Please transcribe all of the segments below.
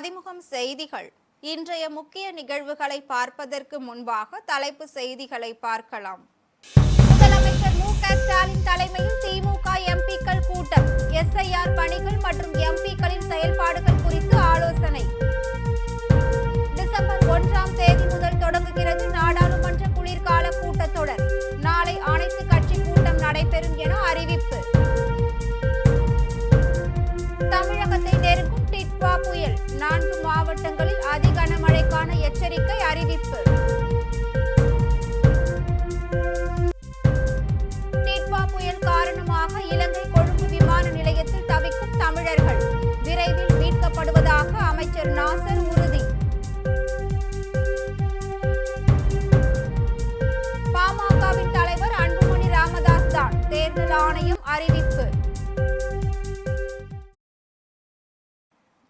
மதிமுகம் செய்திகள். இன்றைய முக்கிய நிகழ்வுகளை பார்ப்பதற்கு முன்பாக தலைப்பு செய்திகளை பார்க்கலாம். முதலமைச்சர் மு.க.ஸ்டாலின் தலைமையில் திமுக எம்பிக்கள் கூட்டம். எஸ்ஐஆர் பணிகள் மற்றும் எம்பிக்களின் செயல்பாடுகள் குறித்து ஆலோசனை. டிசம்பர் 1ஆம் தேதி முதல் தொடங்குகிறது நாடாளுமன்ற குளிர்கால கூட்டத்தொடர். நாளை அனைத்து கட்சி கூட்டம் நடைபெறும் என அறிவிப்பு. தமிழகத்தை நெருங்கும் டிட்வா புயல். 4 மாவட்டங்களில் அதி கனமழைக்கான எச்சரிக்கை அறிவிப்பு. டிட்வா புயல் காரணமாக இலங்கை கொழும்பு விமான நிலையத்தில் தவிக்கும் தமிழர்கள் விரைவில் மீட்கப்படுவதாக அமைச்சர் நாசர் உறுதி. பாமகவின் தலைவர் அன்புமணி ராமதாஸ் தான் தேர்தல் ஆணையம் அறிவிப்பு.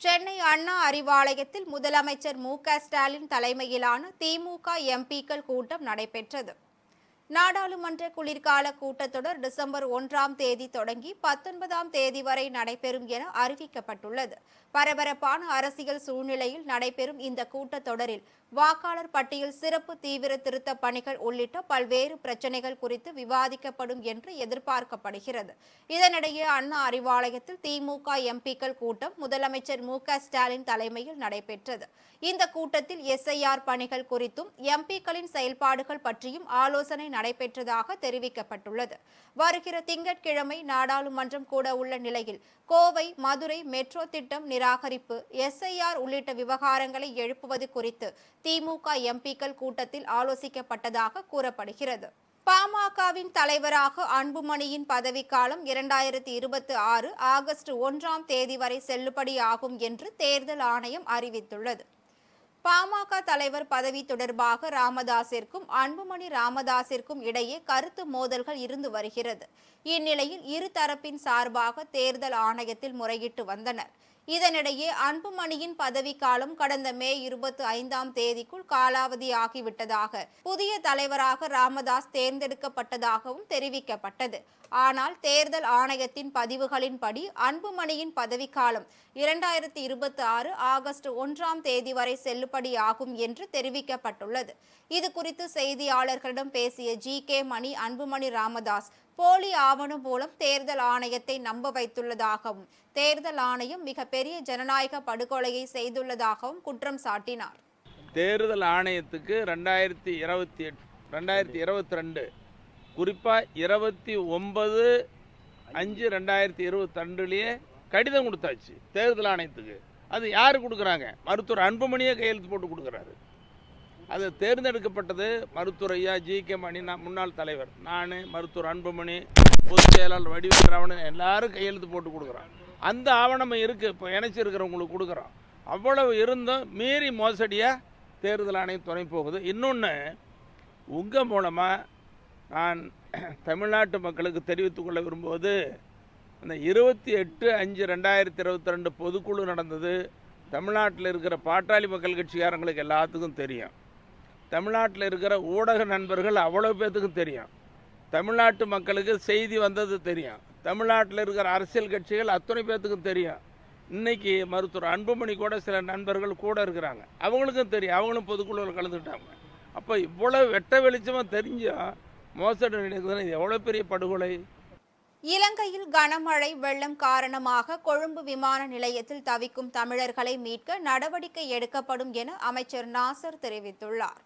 சென்னை அண்ணா அறிவாலயத்தில் முதலமைச்சர் மு.க.ஸ்டாலின் தலைமையிலான திமுக எம்பிக்கள் கூட்டம் நடைபெற்றது. நாடாளுமன்ற குளிர்கால கூட்டத்தொடர் டிசம்பர் 1ஆம் தேதி தொடங்கி 19ஆம் தேதி வரை நடைபெறும் என அறிவிக்கப்பட்டுள்ளது. பரபரப்பான அரசியல் சூழ்நிலையில் நடைபெறும் இந்த கூட்டத்தொடரில் வாக்காளர் பட்டியல் சிறப்பு தீவிர திருத்த பணிகள் உள்ளிட்ட பல்வேறு பிரச்சினைகள் குறித்து விவாதிக்கப்படும் என்று எதிர்பார்க்கப்படுகிறது. இதனிடையே அண்ணா அறிவாலயத்தில் திமுக எம்பிக்கள் கூட்டம் முதலமைச்சர் மு.க.ஸ்டாலின் தலைமையில் நடைபெற்றது. இந்த கூட்டத்தில் எஸ்ஐஆர் பணிகள் குறித்தும் எம்பிக்களின் செயல்பாடுகள் பற்றியும் ஆலோசனை நடைபெற்றதாக தெரிவிக்கப்பட்டுள்ளது. வருகிற திங்கட்கிழமை நாடாளுமன்றம் கூட உள்ள நிலையில் கோவை, மதுரை மெட்ரோ திட்டம் நிராகரிப்பு, எஸ்ஐஆர் உள்ளிட்ட விவகாரங்களை எழுப்புவது குறித்து திமுக எம்பிக்கள் கூட்டத்தில் ஆலோசிக்கப்பட்டதாக கூறப்படுகிறது. பாமகவின் தலைவராக அன்புமணியின் பதவிக்காலம் 2026 ஆகஸ்ட் 1ஆம் தேதி வரை செல்லுபடியாகும் என்று தேர்தல் ஆணையம் அறிவித்துள்ளது. பாமக தலைவர் பதவி தொடர்பாக ராமதாசிற்கும் அன்புமணி ராமதாசிற்கும் இடையே கருத்து மோதல்கள் இருந்து வருகிறது. இந்நிலையில் இரு தரப்பின் சார்பாக தேர்தல் ஆணையத்தில் முறையிட்டு வந்தனர். இதனிடையே அன்புமணியின் பதவிக்காலம் கடந்த மே 25ஆம் தேதிக்குள் காலாவதியாகிவிட்டதாக புதிய தலைவராக ராமதாஸ் தேர்ந்தெடுக்கப்பட்டதாகவும் தெரிவிக்கப்பட்டது. ஆனால் தேர்தல் ஆணையத்தின் பதிவுகளின்படி அன்புமணியின் பதவிக்காலம் 2026 ஆகஸ்ட் 1ஆம் தேதி வரை செல்லுபடியாகும் என்று தெரிவிக்கப்பட்டுள்ளது. இது குறித்து செய்தியாளர்களிடம் பேசிய ஜி.கே. மணி, அன்புமணி ராமதாஸ் போலி ஆவணம் மூலம் தேர்தல் ஆணையத்தை நம்ப வைத்துள்ளதாகவும் தேர்தல் ஆணையம் மிகப்பெரிய ஜனநாயக படுகொலையை செய்துள்ளதாகவும் குற்றம் சாட்டினார். தேர்தல் ஆணையத்துக்கு 2022 குறிப்பாக 29/5/2022 கடிதம் கொடுத்தாச்சு தேர்தல் ஆணையத்துக்கு. அது யார் கொடுக்குறாங்க? மருத்துவர் அன்புமணியே கையெழுத்து போட்டு கொடுக்குறாரு. அது தேர்ந்தெடுக்கப்பட்டது மருத்துவர் ஐயா ஜி.கே. மணி, முன்னாள் தலைவர், நான், மருத்துவர் அன்புமணி, பொதுச் செயலாளர் வடிவேல் எல்லாரும் கையெழுத்து போட்டு கொடுக்குறோம். அந்த ஆவணம் இருக்குது, இப்போ இணைச்சிருக்கிறவங்களுக்கு கொடுக்குறோம். அவ்வளவு இருந்தும் மீறி மோசடியாக தேர்தல் ஆணையம் துணை போகுது. இன்னொன்று, உங்கள் மூலமாக நான் தமிழ்நாட்டு மக்களுக்கு தெரிவித்துக் கொள்ள விரும்புவது, அந்த 28/5/2022 பொதுக்குழு நடந்தது. தமிழ்நாட்டில் இருக்கிற பாட்டாளி மக்கள் கட்சிக்காரங்களுக்கு எல்லாத்துக்கும் தெரியும். தமிழ்நாட்டில் இருக்கிற ஊடக நண்பர்கள் அவ்வளோ பேர்த்துக்கும் தெரியும். தமிழ்நாட்டு மக்களுக்கு செய்தி வந்தது தெரியும். தமிழ்நாட்டில் இருக்கிற அரசியல் கட்சிகள் அத்தனை பேர்த்துக்கும் தெரியும். இன்றைக்கி மருத்துவர் அன்புமணி கூட சில நண்பர்கள் கூட இருக்கிறாங்க, அவங்களுக்கும் தெரியும். அவங்களும் பொதுக்குழுவில் கலந்துக்கிட்டாங்க. அப்போ இவ்வளோ வெட்ட வெளிச்சமாக தெரிஞ்சும் மோசடி நடக்குதுன்னு இது எவ்வளோ பெரிய படுகொலை. இலங்கையில் கனமழை வெள்ளம் காரணமாக கொழும்பு விமான நிலையத்தில் தவிக்கும் தமிழர்களை மீட்க நடவடிக்கை எடுக்கப்படும் என அமைச்சர் நாசர் தெரிவித்துள்ளார்.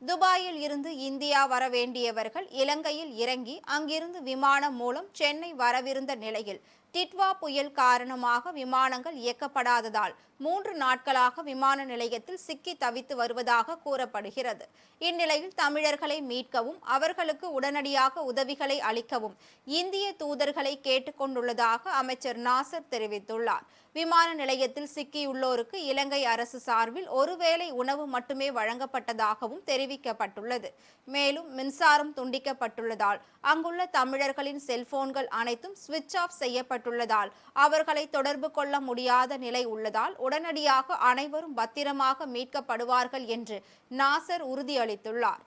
துபாயில் இருந்து இந்தியா வர வேண்டியவர்கள் இலங்கையில் இறங்கி அங்கிருந்து விமானம் மூலம் சென்னை வரவிருந்த நிலையில் டிட்வா புயல் காரணமாக விமானங்கள் இயக்கப்படாததால் 3 நாட்களாக விமான நிலையத்தில் சிக்கி தவித்து வருவதாக கூறப்படுகிறது. இந்நிலையில் தமிழர்களை மீட்கவும் அவர்களுக்கு உடனடியாக உதவிகளை அளிக்கவும் இந்திய தூதர்களை கேட்டுக்கொண்டுள்ளதாக அமைச்சர் நாசர் தெரிவித்துள்ளார். விமான நிலையத்தில் சிக்கியுள்ளோருக்கு இலங்கை அரசு சார்பில் ஒருவேளை உணவு மட்டுமே வழங்கப்பட்டதாகவும் தெரிவிக்கப்பட்டுள்ளது. மேலும் மின்சாரம் துண்டிக்கப்பட்டுள்ளதால் அங்குள்ள தமிழர்களின் செல்போன்கள் அனைத்தும் சுவிட்ச் ஆஃப் செய்யப்பட்டுள்ளதால் அவர்களை தொடர்பு கொள்ள முடியாத நிலை உள்ளதால் உடனடியாக அனைவரும் பத்திரமாக மீட்கப்படுவார்கள் என்று நாசர் உறுதியளித்துள்ளார்.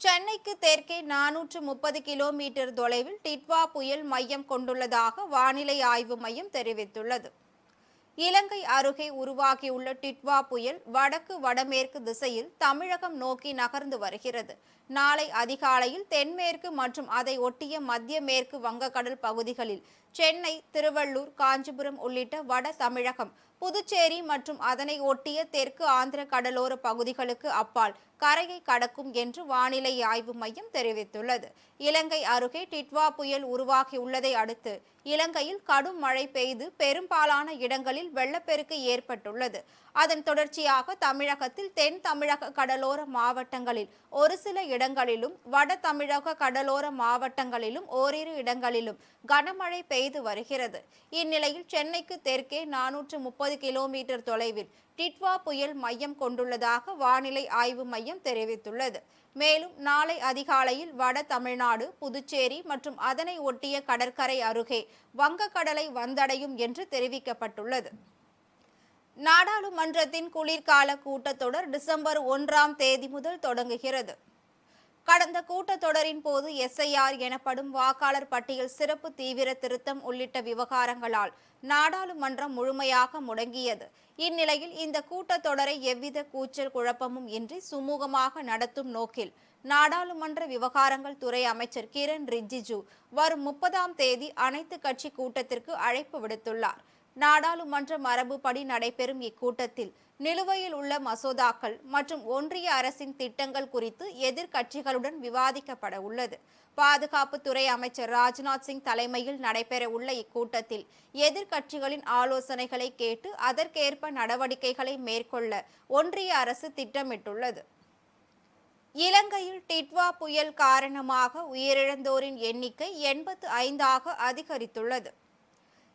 சென்னை சென்னைக்கு தெற்கே 430 கிலோமீட்டர் தொலைவில் டிட்வா புயல் மையம் கொண்டுள்ளதாக வானிலை ஆய்வு மையம் தெரிவித்துள்ளது. இலங்கை அருகே உருவாகியுள்ள டிட்வா புயல் வடக்கு வடமேற்கு திசையில் தமிழகம் நோக்கி நகர்ந்து வருகிறது. நாளை அதிகாலையில் தென்மேற்கு மற்றும் அதை ஒட்டிய மத்திய மேற்கு வங்கக்கடல் பகுதிகளில் சென்னை, திருவள்ளூர், காஞ்சிபுரம் உள்ளிட்ட வட தமிழகம், புதுச்சேரி மற்றும் அதனை ஒட்டிய தெற்கு ஆந்திர கடலோர பகுதிகளுக்கு அப்பால் கரையை கடக்கும் என்று வானிலை ஆய்வு மையம் தெரிவித்துள்ளது. இலங்கை அருகே டிட்வா புயல் உருவாகியுள்ளதை அடுத்து இலங்கையில் கடும் மழை பெய்து பெரும்பாலான இடங்களில் வெள்ளப்பெருக்கு ஏற்பட்டுள்ளது. அதன் தொடர்ச்சியாக தமிழகத்தில் தென் தமிழக கடலோர மாவட்டங்களில் ஒரு சில இடங்களிலும், வட தமிழக கடலோர மாவட்டங்களிலும் ஓரிரு இடங்களிலும் கனமழை பெய்து வருகிறது. இந்நிலையில் சென்னைக்கு தெற்கே 430 கிலோமீட்டர் தொலைவில் டிட்வா புயல் மையம் கொண்டுள்ளதாக வானிலை ஆய்வு மையம் தெரிவித்துள்ளது. மேலும் நாளை அதிகாலையில் வட தமிழ்நாடு, புதுச்சேரி மற்றும் அதனை ஒட்டிய கடற்கரை அருகே வங்கக்கடலை வந்தடையும் என்று தெரிவிக்கப்பட்டுள்ளது. நாடாளுமன்றத்தின் குளிர்கால கூட்டத்தொடர் டிசம்பர் 1ஆம் தேதி முதல் தொடங்குகிறது. கடந்த கூட்டத்தொடரின் போது SIR எனப்படும் வாக்காளர் பட்டியல் சிறப்பு தீவிர திருத்தம் உள்ளிட்ட விவகாரங்களால் நாடாளுமன்றம் முழுமையாக முடங்கியது. இந்நிலையில் இந்த கூட்டத்தொடரை எவ்வித கூச்சல் குழப்பமும் இன்றி சுமூகமாக நடத்தும் நோக்கில் நாடாளுமன்ற விவகாரங்கள் துறை அமைச்சர் கிரண் ரிஜிஜு வரும் 30ஆம் தேதி அனைத்து கட்சி கூட்டத்திற்கு அழைப்பு விடுத்துள்ளார். நாடாளுமன்ற மரபுப்படி நடைபெறும் இக்கூட்டத்தில் நிலுவையில் உள்ள மசோதாக்கள் மற்றும் ஒன்றிய அரசின் திட்டங்கள் குறித்து எதிர்க்கட்சிகளுடன் விவாதிக்கப்பட உள்ளது. பாதுகாப்புத்துறை அமைச்சர் ராஜ்நாத் சிங் தலைமையில் நடைபெற உள்ள இக்கூட்டத்தில் எதிர்க்கட்சிகளின் ஆலோசனைகளை கேட்டு அதற்கேற்ப நடவடிக்கைகளை மேற்கொள்ள ஒன்றிய அரசு திட்டமிட்டுள்ளது. இலங்கையில் டிட்வா புயல் காரணமாக உயிரிழந்தோரின் எண்ணிக்கை 85ஆக அதிகரித்துள்ளது.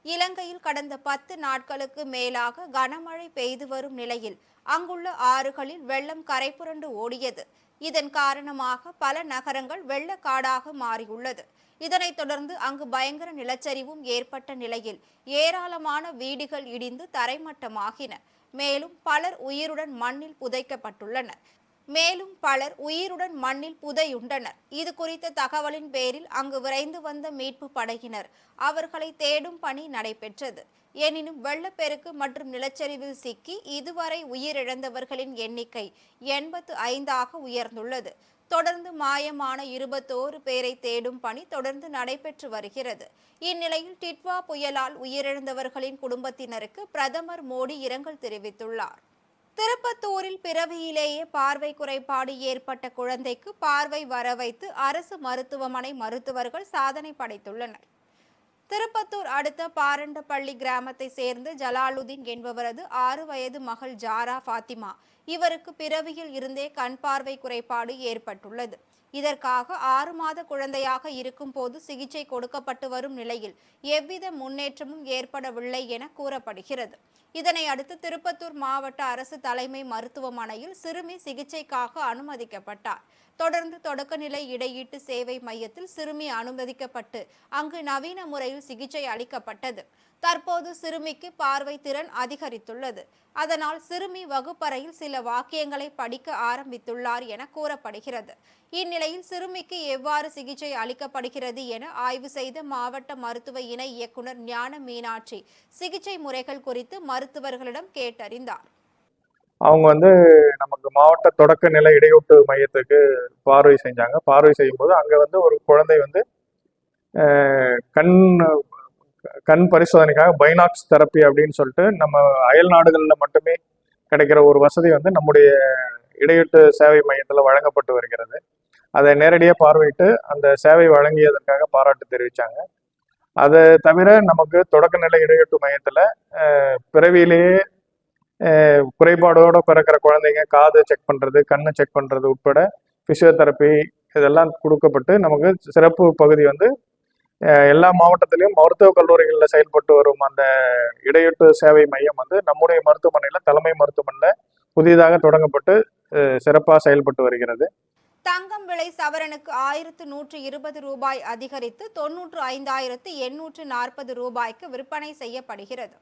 இலங்கையில் கடந்த 10 நாட்களுக்கு மேலாக கனமழை பெய்து வரும் நிலையில் அங்குள்ள ஆறுகளில் வெள்ளம் கரைபுரண்டு ஓடியது. இதன் காரணமாக பல நகரங்கள் வெள்ளக்காடாக மாறியுள்ளது. இதனைத் தொடர்ந்து அங்கு பயங்கர நிலச்சரிவும் ஏற்பட்ட நிலையில் ஏராளமான வீடுகள் இடிந்து தரைமட்டமாகின. மேலும் பலர் உயிருடன் மண்ணில் புதையுண்டனர். இது குறித்த தகவலின் பேரில் அங்கு விரைந்து வந்த மீட்பு படையினர் அவர்களை தேடும் பணி நடைபெற்றது. எனினும் வெள்ளப்பெருக்கு மற்றும் நிலச்சரிவில் சிக்கி இதுவரை உயிரிழந்தவர்களின் எண்ணிக்கை 85ஆக உயர்ந்துள்ளது. தொடர்ந்து மாயமான 21 பேரை தேடும் பணி தொடர்ந்து நடைபெற்று வருகிறது. இந்நிலையில் டிட்வா புயலால் உயிரிழந்தவர்களின் குடும்பத்தினருக்கு பிரதமர் மோடி இரங்கல் தெரிவித்துள்ளார். திருப்பத்தூரில் பிறவியிலேயே பார்வை குறைபாடு ஏற்பட்ட குழந்தைக்கு பார்வை வரவைத்து அரசு மருத்துவமனை மருத்துவர்கள் சாதனை படைத்துள்ளனர். திருப்பத்தூர் அடுத்த பாரண்டப்பள்ளி கிராமத்தை சேர்ந்த ஜலாலுதீன் என்பவரது 6 வயது மகள் ஜாரா ஃபாத்திமா. இவருக்கு பிறவியில் இருந்தே கண் பார்வை குறைபாடு ஏற்பட்டுள்ளது. இதற்காக 6 மாத குழந்தையாக இருக்கும் போது சிகிச்சை கொடுக்கப்பட்டு வரும் நிலையில் எவ்வித முன்னேற்றமும் ஏற்படவில்லை என கூறப்படுகிறது. இதனை அடுத்து திருப்பத்தூர் மாவட்ட அரசு தலைமை மருத்துவமனையில் சிறுமி சிகிச்சைக்காக அனுமதிக்கப்பட்டார். தொடர்ந்து தொடக்கநிலை இடையீட்டு சேவை மையத்தில் சிறுமி அனுமதிக்கப்பட்டு அங்கு நவீன முறையில் சிகிச்சை அளிக்கப்பட்டது. தற்போது சிறுமிக்கு பார்வை திறன் அதிகரித்துள்ளது. அதனால் சிறுமி வகுப்பறையில் சில வாக்கியங்களை படிக்க ஆரம்பித்துள்ளார் என கூறப்படுகிறது. இந்நிலையில் சிறுமிக்கு எவ்வாறு சிகிச்சை அளிக்கப்படுகிறது என ஆய்வு செய்த மாவட்ட மருத்துவ இணை இயக்குனர் ஞான மீனாட்சி சிகிச்சை முறைகள் குறித்து மருத்துவர்களிடம் கேட்டறிந்தார். அவங்க நமக்கு மாவட்ட தொடக்க நிலை இடையூட்டு மையத்துக்கு பார்வை செஞ்சாங்க. பார்வை செய்யும்போது அங்கே ஒரு குழந்தை கண் கண் பரிசோதனைக்காக பைனாக்ஸ் தெரப்பி அப்படின்னு சொல்லிட்டு நம்ம அயல் நாடுகளில் மட்டுமே கிடைக்கிற ஒரு வசதி நம்முடைய இடையூட்டு சேவை மையத்தில் வழங்கப்பட்டு வருகிறது. அதை நேரடியாக பார்வையிட்டு அந்த சேவை வழங்கியதற்காக பாராட்டு தெரிவித்தாங்க. அதை தவிர நமக்கு தொடக்க நிலை இடையூட்டு மையத்தில் பிறவியிலேயே குறைபாடோடு பிறக்கிற குழந்தைங்க காது செக் பண்ணுறது, கண்ணை செக் பண்ணுறது உட்பட ஃபிசியோதெரப்பி இதெல்லாம் கொடுக்கப்பட்டு நமக்கு சிறப்பு பகுதி எல்லா மாவட்டத்திலையும் மருத்துவக் கல்லூரிகளில் செயல்பட்டு வரும் அந்த இடையூட்டு சேவை மையம் நம்முடைய மருத்துவமனையில் தலைமை மருத்துவமனையில் புதிதாக தொடங்கப்பட்டு சிறப்பாக செயல்பட்டு வருகிறது. தங்கம் விலை சவரனுக்கு 1120 ரூபாய் அதிகரித்து 95,840 ரூபாய்க்கு விற்பனை செய்யப்படுகிறது.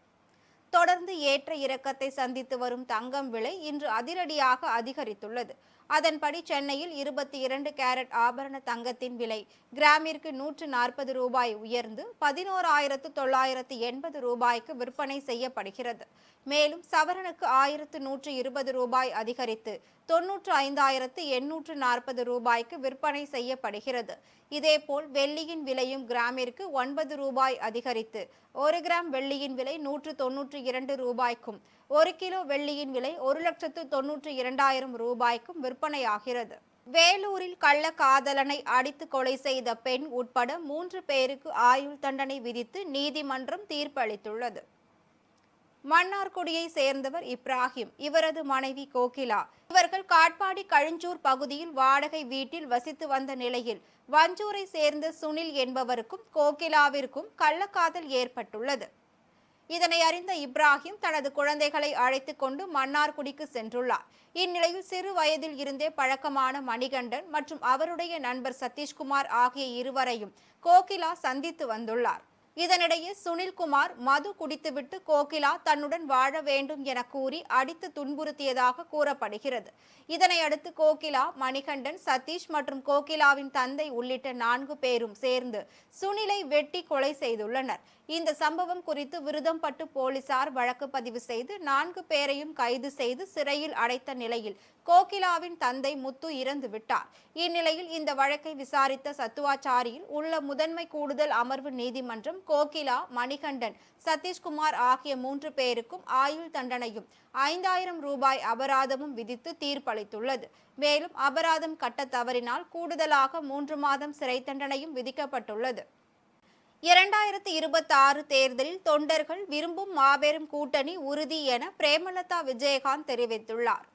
தொடர்ந்து ஏற்ற இறக்கத்தை சந்தித்து வரும் தங்கம் விலை இன்று அதிரடியாக அதிகரித்துள்ளது. அதன்படி சென்னையில் 22 கேரட் ஆபரண தங்கத்தின் விலை கிராமிற்கு 140 ரூபாய் உயர்ந்து 11,980 ரூபாய்க்கு விற்பனை செய்யப்படுகிறது. மேலும் சவரனுக்கு 1,120 ரூபாய் அதிகரித்து 95,840 ரூபாய்க்கு விற்பனை செய்யப்படுகிறது. இதேபோல் வெள்ளியின் விலையும் கிராமிற்கு 9 ரூபாய் அதிகரித்து 1 கிராம் வெள்ளியின் விலை 192 ரூபாய்க்கும் 1 கிலோ வெள்ளியின் விலை 1,92,000 ரூபாய்க்கும் விற்பனையாகிறது. வேலூரில் கள்ள காதலனை அடித்து கொலை செய்த பெண் உட்பட 3 பேருக்கு ஆயுள் தண்டனை விதித்து நீதிமன்றம் தீர்ப்பளித்துள்ளது. மன்னார்குடியை சேர்ந்தவர் இப்ராஹிம், இவரது மனைவி கோகிலா. இவர்கள் காட்பாடி கழிஞ்சூர் பகுதியில் வாடகை வீட்டில் வசித்து வந்த நிலையில் வஞ்சூரை சேர்ந்த சுனில் என்பவருக்கும் கோகிலாவிற்கும் கள்ளக்காதல் ஏற்பட்டுள்ளது. இதனை அறிந்த இப்ராஹிம் தனது குழந்தைகளை அழைத்து கொண்டு மன்னார்குடிக்கு சென்றுள்ளார். இந்நிலையில் சிறு வயதில் இருந்தே பழக்கமான மணிகண்டன் மற்றும் அவருடைய நண்பர் சதீஷ்குமார் ஆகிய இருவரையும் கோகிலா சந்தித்து வந்துள்ளார். இதனிடையே சுனில்குமார் மது குடித்துவிட்டு கோகிலா தன்னுடன் வாழ வேண்டும் என கூறி அடித்து துன்புறுத்தியதாக கூறப்படுகிறது. இதனையடுத்து கோகிலா, மணிகண்டன், சதீஷ் மற்றும் கோகிலாவின் தந்தை உள்ளிட்ட 4 பேரும் சேர்ந்து சுனிலை வெட்டி கொலை செய்துள்ளனர். இந்த சம்பவம் குறித்து விருதம்பட்டு போலீசார் வழக்கு பதிவு செய்து 4 பேரையும் கைது செய்து சிறையில் அடைத்த நிலையில் கோகிலாவின் தந்தை முத்து இறந்து விட்டார். இந்நிலையில் இந்த வழக்கை விசாரித்த சத்துவாச்சாரியில் உள்ள முதன்மை கூடுதல் அமர்வு நீதிமன்றம் கோகிலா, மணிகண்டன், சதீஷ்குமார் ஆகிய 3 பேருக்கும் ஆயுள் தண்டனையும் 5,000 ரூபாய் அபராதமும் விதித்து தீர்ப்பளித்துள்ளது. மேலும் அபராதம் கட்ட தவறினால் கூடுதலாக 3 மாதம் சிறை தண்டனையும் விதிக்கப்பட்டுள்ளது. 2026 தேர்தலில் தொண்டர்கள் விரும்பும் மாபெரும் கூட்டணி உறுதி என பிரேமலதா விஜயகாந்த் தெரிவித்துள்ளார்.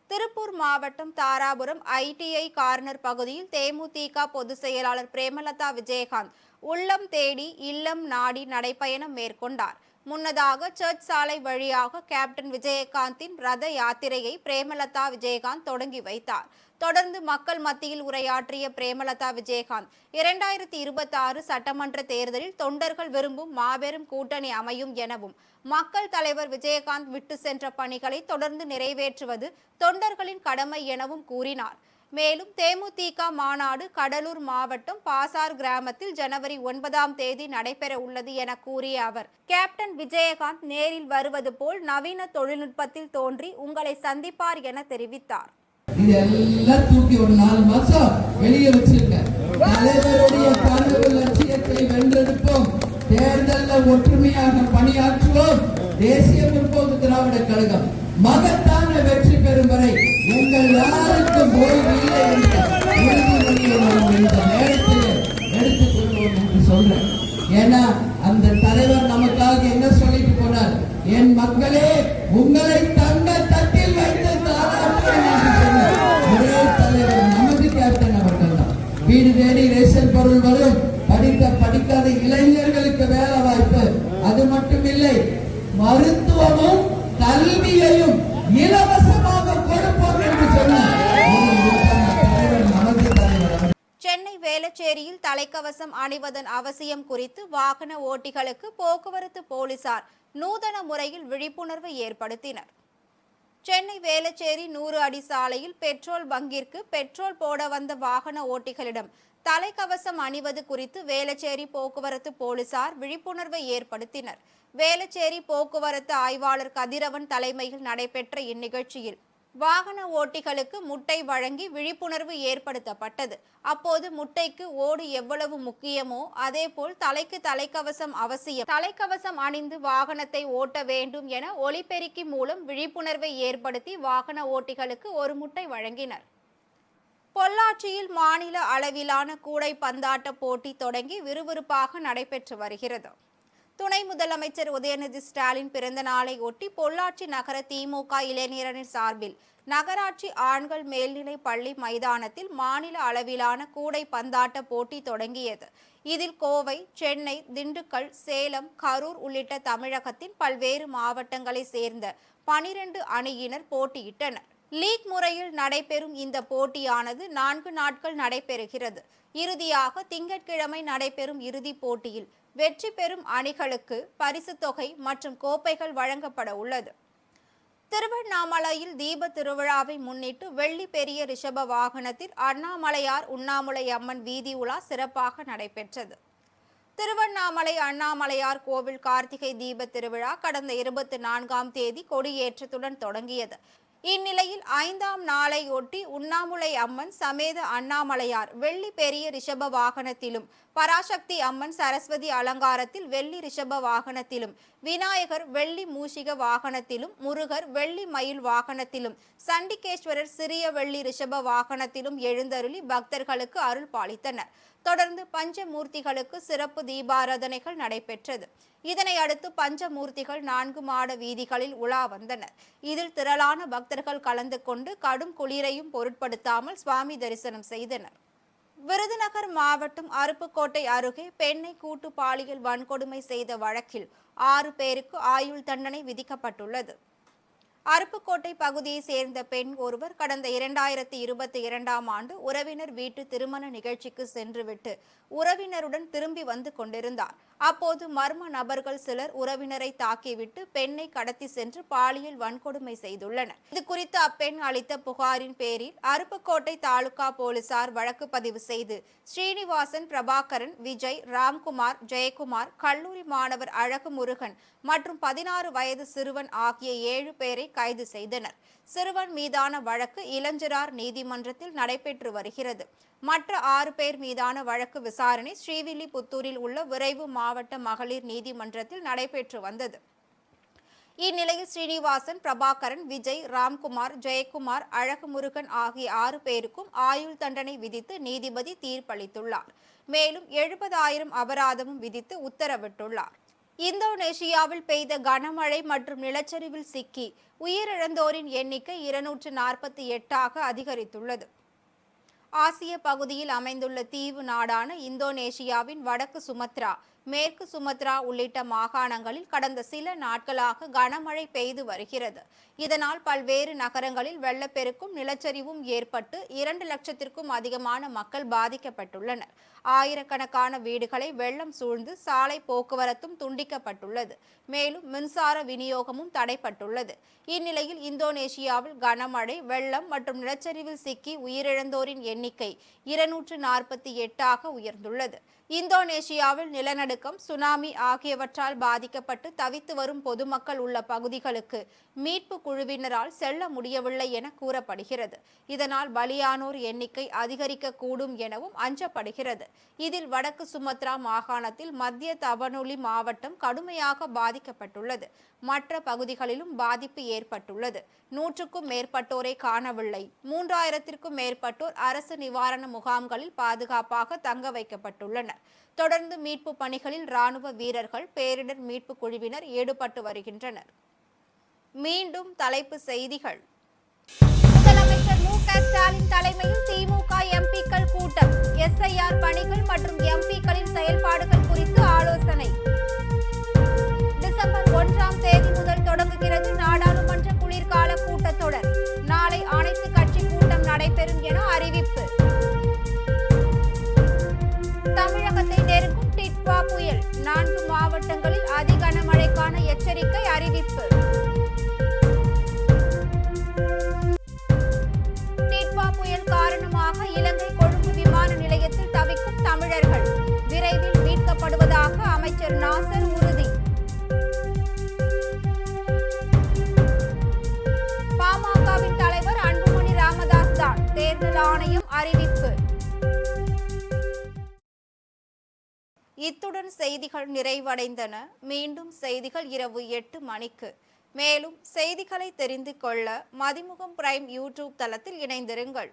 திருப்பூர் மாவட்டம் தாராபுரம் ITI கார்னர் பகுதியில் தேமுதிக பொதுச் செயலாளர் பிரேமலதா விஜயகாந்த் உள்ளம் தேடி இல்லம் நாடி நடைபயணம் மேற்கொண்டார். முன்னதாக சர்ச் சாலை வழியாக கேப்டன் விஜயகாந்தின் ரத யாத்திரையை பிரேமலதா விஜயகாந்த் தொடங்கி வைத்தார். தொடர்ந்து மக்கள் மத்தியில் உரையாற்றிய பிரேமலதா விஜயகாந்த் 2026 சட்டமன்ற தேர்தலில் தொண்டர்கள் விரும்பும் மாபெரும் கூட்டணி அமையும் எனவும் மக்கள் தலைவர் விஜயகாந்த் விட்டு சென்ற பணிகளை தொடர்ந்து நிறைவேற்றுவது தொண்டர்களின் கடமை எனவும் கூறினார். மேலும் தேமுதிக மாநாடு கடலூர் மாவட்டம் பாசார் கிராமத்தில் ஜனவரி 9ஆம் தேதி நடைபெற உள்ளது என கூறிய அவர், கேப்டன் விஜயகாந்த் நேரில் வருவது போல் நவீன தொழில்நுட்பத்தில் தோன்றி உங்களை சந்திப்பார் என தெரிவித்தார். இதெல்லாம் தூக்கி ஒரு 4 மாசம் வெளியே வச்சிருக்க. தலைவருடைய கனவு லட்சியத்தை வென்றெடுப்போம். தேர்தலில் ஒற்றுமையாக பணியாற்றுவோம். தேசிய முற்போக்கு திராவிட கழகம் மகத்தான வெற்றி பெறும் வரை எங்கள் யாருக்கும் ஓய்வு இல்லை என்ற உறுதிமொழியை நாம் இந்த நேரத்தில் எடுத்துக் கொள்வோம் என்று சொல்றேன். ஏன்னா அந்த தலைவர் நமக்காக என்ன சொல்லிட்டு போனார்? என் மக்களே, உங்களை தங்க தட்டில் வைத்து தாராட்டுவேன் என்று சொன்னார். ஒரே தலைவர் நமது கேப்டன் அவர்கள் தான். வீடு தேடி ரேஷன் பொருள் வரும். படிக்காத இளைஞர்களுக்கு வேலை வாய்ப்பு. அது மட்டுமில்லை, மருத்துவமும் கல்வியையும் இலவசமாக கொடுப்போம் என்று சொன்னார். சென்னை வேளச்சேரியில் தலைக்கவசம் அணிவதன் அவசியம் குறித்து வாகன ஓட்டிகளுக்கு போக்குவரத்து போலீசார் நூதன முறையில் விழிப்புணர்வு ஏற்படுத்தினர். சென்னை வேளச்சேரி 100 அடி சாலையில் பெட்ரோல் பங்கிற்கு பெட்ரோல் போட வந்த வாகன ஓட்டிகளிடம் தலைக்கவசம் அணிவது குறித்து வேளச்சேரி போக்குவரத்து போலீசார் விழிப்புணர்வை ஏற்படுத்தினர். வேளச்சேரி போக்குவரத்து ஆய்வாளர் கதிரவன் தலைமையில் நடைபெற்ற இந்நிகழ்ச்சியில் வாகன ஓட்டிகளுக்கு முட்டை வழங்கி விழிப்புணர்வு ஏற்படுத்தப்பட்டது. அப்போது முட்டைக்கு ஓடு எவ்வளவு முக்கியமோ அதேபோல் தலைக்கு தலைக்கவசம் அவசியம். தலைக்கவசம் அணிந்து வாகனத்தை ஓட்ட வேண்டும் என ஒலிபெருக்கி மூலம் விழிப்புணர்வை ஏற்படுத்தி வாகன ஓட்டிகளுக்கு ஒரு முட்டை வழங்கினர். பொள்ளாச்சியில் மாநில அளவிலான கூடை பந்தாட்ட போட்டி தொடங்கி விறுவிறுப்பாக நடைபெற்று வருகிறது. துணை முதலமைச்சர் உதயநிதி ஸ்டாலின் பிறந்த நாளை ஒட்டி பொள்ளாச்சி நகர திமுக இளைஞரணி சார்பில் நகராட்சி ஆண்கள் மேல்நிலை பள்ளி மைதானத்தில் மாநில அளவிலான கூடை பந்தாட்ட போட்டி தொடங்கியது. இதில் கோவை, சென்னை, திண்டுக்கல், சேலம், கரூர் உள்ளிட்ட தமிழகத்தின் பல்வேறு மாவட்டங்களை சேர்ந்த 12 அணியினர் போட்டியிட்டனர். லீக் முறையில் நடைபெறும் இந்த போட்டியானது 4 நாட்கள் நடைபெறுகிறது. இறுதியாக திங்கட்கிழமை நடைபெறும் இறுதிப் போட்டியில் வெற்றி பெறும் அணிகளுக்கு பரிசு தொகை மற்றும் கோப்பைகள் வழங்கப்பட உள்ளது. திருவண்ணாமலையில் தீப திருவிழாவை முன்னிட்டு வெள்ளி பெரிய ரிஷப வாகனத்தில் அண்ணாமலையார் உண்ணாமுலை அம்மன் வீதி உலா சிறப்பாக நடைபெற்றது. திருவண்ணாமலை அண்ணாமலையார் கோவில் கார்த்திகை தீப திருவிழா கடந்த 24ஆம் தேதி கொடியேற்றத்துடன் தொடங்கியது. இந்நிலையில் 5ஆம் நாளையொட்டி உண்ணாமுலை அம்மன் சமேத அண்ணாமலையார் வெள்ளி பெரிய ரிஷப வாகனத்திலும், பராசக்தி அம்மன் சரஸ்வதி அலங்காரத்தில் வெள்ளி ரிஷப வாகனத்திலும், விநாயகர் வெள்ளி மூஷிக வாகனத்திலும், முருகர் வெள்ளி மயில் வாகனத்திலும், சண்டிகேஸ்வரர் சிறிய வெள்ளி ரிஷப வாகனத்திலும் எழுந்தருளி பக்தர்களுக்கு அருள் பாலித்தனர். தொடர்ந்து பஞ்சமூர்த்திகளுக்கு சிறப்பு தீபாராதனைகள் நடைபெற்றது. இதனை அடுத்து பஞ்சமூர்த்திகள் 4 மாட வீதிகளில் உலா வந்தனர். இதில் திரளான பக்தர்கள் கலந்து கொண்டு கடும் குளிரையும் பொருட்படுத்தாமல் சுவாமி தரிசனம் செய்தனர். விருதுநகர் மாவட்டம் அருப்புக்கோட்டை அருகே பெண்ணை கூட்டு பாலியல் வன்கொடுமை செய்த வழக்கில் 6 பேருக்கு ஆயுள் தண்டனை விதிக்கப்பட்டுள்ளது. அருப்புக்கோட்டை பகுதியை சேர்ந்த பெண் ஒருவர் கடந்த 2022ஆம் ஆண்டு உறவினர் வீட்டு திருமண நிகழ்ச்சிக்கு சென்றுவிட்டு உறவினருடன் திரும்பி வந்து கொண்டிருந்தார். அப்போது மர்ம நபர்கள் சிலர் உறவினரை தாக்கிவிட்டு பெண்ணை கடத்தி சென்று பாலியல் வன்கொடுமை செய்துள்ளனர். இதுகுறித்து அப்பெண் அளித்த புகாரின் பேரில் அருப்புக்கோட்டை தாலுகா போலீசார் வழக்கு பதிவு செய்து ஸ்ரீனிவாசன், பிரபாகரன், விஜய், ராம்குமார், ஜெயக்குமார், கல்லூரி மாணவர் அழகு முருகன் மற்றும் 16 வயது சிறுவன் ஆகிய 7 பேரை கைது செய்தனர். சிறுவன் மீதான வழக்கு இளஞ்சிறார் நீதிமன்றத்தில் நடைபெற்று வருகிறது. மற்ற 6 பேர் மீதான வழக்கு விசாரணை ஸ்ரீவில்லிபுத்தூரில் உள்ள விரைவு மாவட்ட மகளிர் நீதிமன்றத்தில் நடைபெற்று வந்தது. இந்நிலையில் ஸ்ரீனிவாசன், பிரபாகரன், விஜய், ராம்குமார், ஜெயக்குமார், அழகுமுருகன் ஆகிய 6 பேருக்கும் ஆயுள் தண்டனை விதித்து நீதிபதி தீர்ப்பளித்துள்ளார். மேலும் 70,000 அபராதமும் விதித்து உத்தரவிட்டுள்ளார். இந்தோனேஷியாவில் பெய்த கனமழை மற்றும் நிலச்சரிவில் சிக்கி உயிரிழந்தோரின் எண்ணிக்கை 248ஆக அதிகரித்துள்ளது. ஆசிய பகுதியில் அமைந்துள்ள தீவு நாடான இந்தோனேஷியாவின் வடக்கு சுமத்ரா, மேற்கு சுமத்ரா உள்ளிட்ட மாகாணங்களில் கடந்த சில நாட்களாக கனமழை பெய்து வருகிறது. இதனால் பல்வேறு நகரங்களில் வெள்ளப்பெருக்கும் நிலச்சரிவும் ஏற்பட்டு 2 லட்சத்திற்கும் அதிகமான மக்கள் பாதிக்கப்பட்டுள்ளனர். ஆயிரக்கணக்கான வீடுகளை வெள்ளம் சூழ்ந்து சாலை போக்குவரத்தும் துண்டிக்கப்பட்டுள்ளது. மேலும் மின்சார விநியோகமும் தடைப்பட்டுள்ளது. இந்நிலையில் இந்தோனேஷியாவில் கனமழை, வெள்ளம் மற்றும் நிலச்சரிவில் சிக்கி உயிரிழந்தோரின் எண்ணிக்கை 248ஆக உயர்ந்துள்ளது. இந்தோனேஷியாவில் நிலநடுக்கம், சுனாமி ஆகியவற்றால் பாதிக்கப்பட்டு தவித்து வரும் பொதுமக்கள் உள்ள பகுதிகளுக்கு மீட்பு குழுவினரால் செல்ல முடியவில்லை என கூறப்படுகிறது. இதனால் பலியானோர் எண்ணிக்கை அதிகரிக்கக்கூடும் எனவும் அஞ்சப்படுகிறது. இதில் வடக்கு சுமத்ரா மாகாணத்தில் மத்திய தபனுலி மாவட்டம் கடுமையாக பாதிக்கப்பட்டுள்ளது. மற்ற பகுதிகளிலும் பாதிப்பு ஏற்பட்டுள்ளது. 100க்கும் மேற்பட்டோரை காணவில்லை. 3000த்திற்கும் மேற்பட்டோர் அரசு நிவாரண முகாம்களில் பாதுகாப்பாக தங்க வைக்கப்பட்டுள்ளனர். தொடர்ந்து மீட்பு பணிகளில் ராணுவ வீரர்கள், பேரிடர் மீட்பு குழுவினர் ஈடுபட்டு வருகின்றனர். மீண்டும் தலைப்பு செய்திகள். முதலமைச்சர் மு.க.ஸ்டாலின் தலைமையில் திமுக எம்பிக்கள் கூட்டம். எஸ்ஐஆர் பணிகள் மற்றும் எம்பிக்களின் செயல்பாடுகள் குறித்து ஆலோசனை. டிசம்பர் 1ஆம் தேதி முதல் தொடங்குகிறது நாடாளுமன்ற குளிர்கால கூட்டத்தொடர். நாளை அனைத்து கட்சி கூட்டம் நடைபெறும் என அறிவிப்பு. தமிழகத்தை நெருங்கும் டிட்வா புயல். 4 மாவட்டங்களில் அதி கனமழைக்கான எச்சரிக்கை அறிவிப்பு. டிட்வா புயல் காரணமாக இலங்கை கொழும்பு விமான நிலையத்தில் தவிக்கும் தமிழர்கள் விரைவில் மீட்கப்படுவதாக அமைச்சர் நாசர் உறுதி. பாமகவின் தலைவர் அன்புமணி ராமதாஸ் தான் தேர்தல் ஆணையம் அறிவிப்பு. இத்துடன் செய்திகள் நிறைவடைந்தன. மீண்டும் செய்திகள் இரவு 8 மணிக்கு. மேலும் செய்திகளை தெரிந்து கொள்ள மதிமுகம் பிரைம் யூடியூப் தளத்தில் இணைந்திருங்கள்.